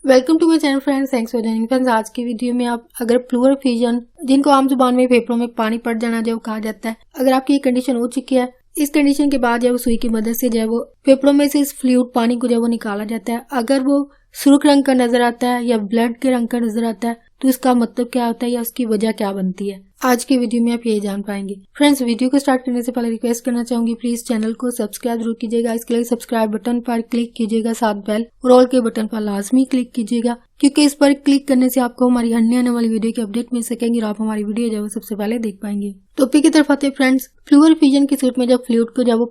Welcome to my channel friends, thanks for joining friends. आज की video में आप अगर प्लूरल एफिजन, जिनको आम जुबान में फेफड़ों में पानी पड़ जाना जो कहा जाता है, अगर आपकी ये कंडीशन हो चुकी है, इस कंडीशन के बाद जब सुई की मदद से जो है वो फेफड़ों में से इस फ्लूइड पानी को जो वो निकाला जाता है, अगर वो सुर्ख रंग का नजर आता है या ब्लड के रंग का नजर आता है, तो इसका मतलब क्या होता है या उसकी वजह क्या बनती है, आज की वीडियो में आप ये जान पाएंगे। फ्रेंड्स, वीडियो को स्टार्ट करने से पहले रिक्वेस्ट करना चाहूंगी, प्लीज चैनल को सब्सक्राइब जरूर कीजिएगा। इसके लिए सब्सक्राइब बटन पर क्लिक कीजिएगा, साथ बेल और ऑल के बटन पर लाजमी क्लिक कीजिएगा, क्योंकि इस पर क्लिक करने से आपको हमारी आने वाली वीडियो की अपडेट मिल सकेंगी और आप हमारी वीडियो जो है सबसे पहले देख पाएंगे। टॉपिक की तरफ आते हैं फ्रेंड्स। प्लूरल एफिजन की सूरत में जब फ्लूइड को जब वो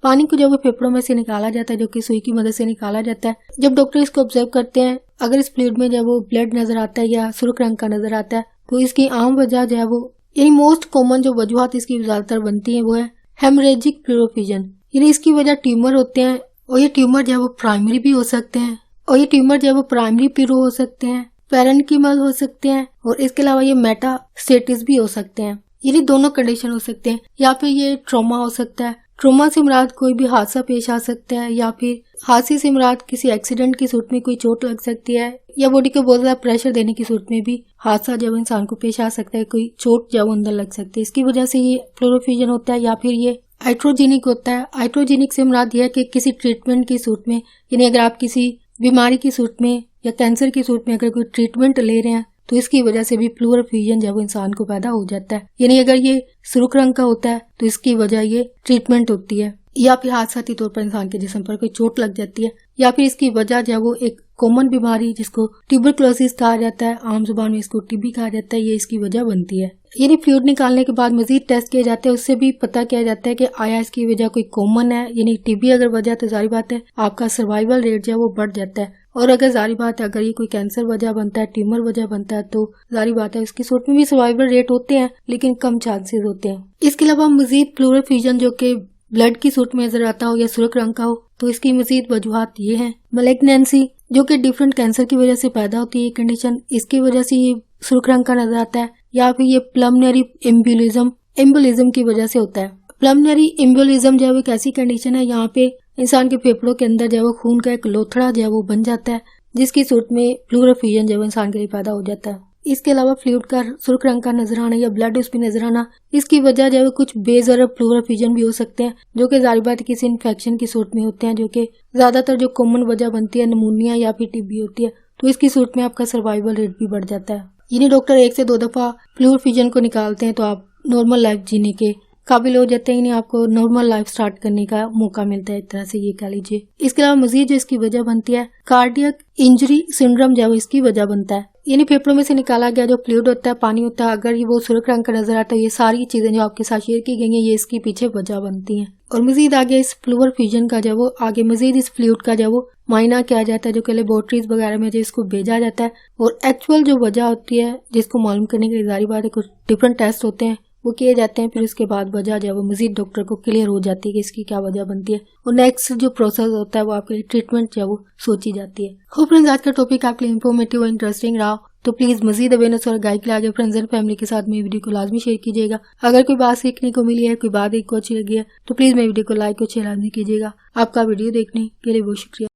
पानी को जब वो फेफड़ों में से निकाला जाता है, जो कि सुई की मदद से निकाला जाता है, जब डॉक्टर इसको ऑब्जर्व करते हैं, अगर इस फ्लूइड में जब वो ब्लड नजर आता है या सुर्ख रंग का नजर आता है, तो इसकी आम वजह जो है वो यानी मोस्ट कॉमन जो वजूहत इसकी ज्यादातर बनती है वो है हेमरेजिक प्लूरल एफिजन। यानी इसकी वजह ट्यूमर होते हैं, और ये ट्यूमर जो है वो प्राइमरी भी हो सकते हैं, और ये ट्यूमर जो है वो प्राइमरी प्लूरो हो सकते हैं, पैरेन्किमल हो सकते हैं, और इसके अलावा ये मेटास्टेटिस भी हो सकते हैं। यानी दोनों कंडीशन हो सकते हैं, या फिर ये ट्रॉमा हो सकता है। ट्रॉमा से मुराद कोई भी हादसा पेश आ सकता है, या फिर हादसे से मुराद किसी एक्सीडेंट की सूरत में कोई चोट लग सकती है, या बॉडी को बहुत ज्यादा प्रेशर देने की सूरत में भी हादसा जब इंसान को पेश आ सकता है, कोई चोट जब अंदर लग सकती है, इसकी वजह से ये प्लूरल एफिजन होता है। या फिर ये आइट्रोजेनिक होता है। आइट्रोजेनिक से मुराद यह है कि किसी ट्रीटमेंट की सूरत में, यानी अगर आप किसी बीमारी की सूरत में या कैंसर की सूरत में अगर कोई ट्रीटमेंट ले रहे हैं, तो इसकी वजह से भी प्लूरल एफिजन जब इंसान को पैदा हो जाता है। यानी अगर ये सुर्ख रंग का होता है तो इसकी वजह ये ट्रीटमेंट होती है, या फिर हादसाती तौर पर इंसान के जिस्म पर कोई चोट लग जाती है, या फिर इसकी वजह जो है वो एक कॉमन बीमारी जिसको ट्यूबरक्लोसिस कहा जाता है, आम जुबान में इसको टीबी कहा जाता है, ये इसकी वजह बनती है। यानी फ्लूइड निकालने के बाद मजीद टेस्ट किए जाते हैं, उससे भी पता किया जाता है कि आया इसकी वजह कोई कॉमन है, यानी टीबी अगर वजह तो जारी बात है आपका सर्वाइवल रेट जो है वो बढ़ जाता है, और अगर जारी बात है अगर ये कोई कैंसर वजह बनता है, ट्यूमर वजह बनता है, तो जारी बात है उसकी सूरत में भी सर्वाइवल रेट होते हैं लेकिन कम चांसेस होते हैं। इसके अलावा मजीद प्लूरल एफिजन जो कि ब्लड की सूरत में नजर आता हो या सुर्ख रंग का हो, तो इसकी मजीद वजूहत ये है मैलिग्नेंसी, जो कि डिफरेंट कैंसर की वजह से पैदा होती है कंडीशन, इसकी वजह से ये सुर्ख रंग का नजर आता है, या फिर ये पल्मोनरी एम्बोलिज्म की वजह से होता है। पल्मोनरी एम्बोलिज्म जो है वो एक ऐसी कंडीशन है, यहाँ पे इंसान के फेफड़ों के अंदर जो है वो खून का एक लोथड़ा जो है वो बन जाता है, जिसकी सूरत में प्लूरल एफिजन जो है इंसान के लिए पैदा हो जाता है। इसके अलावा फ्लूइड का सुर्ख रंग का नजर आना या ब्लड उसमें नजर आना, इसकी वजह जो है कुछ बेज़रब प्लूरल एफिजन भी हो सकते हैं, जो कि जारी बात किसी इन्फेक्शन की सूरत में होते हैं, जो कि ज्यादातर जो कॉमन वजह बनती है निमोनिया या फिर टीबी होती है, तो इसकी सूरत में आपका सर्वाइवल रेट भी बढ़ जाता है। यानी डॉक्टर 1 से 2 दफा प्लूरल एफिजन को निकालते हैं तो आप नॉर्मल लाइफ जीने के काबिल हो जाते हैं, आपको नॉर्मल लाइफ स्टार्ट करने का मौका मिलता है, एक तरह से ये कह लीजिए। इसके अलावा मजीद जो इसकी वजह बनती है कार्डियक इंजरी सिंड्रोम जो है इसकी वजह बनता है। यानी फेफड़ों में से निकाला गया जो फ्लूइड होता है, पानी होता है, अगर ये वो सुर्ख रंग का नजर आता है, ये सारी चीजें जो आपके साथ शेयर की गई हैं ये इसकी पीछे वजह बनती हैं। और मजीद आगे इस प्लूरल एफिजन का जो वो आगे मजीद इस फ्लूइड का जो वो मायना किया जाता है, जो कि लेबोरेटरीज वगैरह में जो इसको भेजा जाता है, और एक्चुअल जो वजह होती है जिसको मालूम करने के लिए जारी बात है कुछ डिफरेंट टेस्ट होते हैं वो किए जाते हैं, फिर उसके बाद वजह जो है वो मजीद डॉक्टर को क्लियर हो जाती है कि इसकी क्या वजह बनती है, और नेक्स्ट जो प्रोसेस होता है वो आपके लिए ट्रीटमेंट जो है वो सोची जाती है। होप फ्रेंड्स आज का टॉपिक आपके लिए इंफॉर्मेटिव और इंटरेस्टिंग रहा, तो प्लीज मजीद अवेयरनेस और गाइड के लिए आगे फ्रेंड्स एंड फैमिली के साथ मेरी वीडियो को लाजमी शेयर कीजिएगा। अगर कोई बात सीखने को मिली है, कोई बात एक को अच्छी लगी है, तो प्लीज मेरी वीडियो को लाइक और शेयर लाजमी कीजिएगा। आपका वीडियो देखने के लिए बहुत शुक्रिया।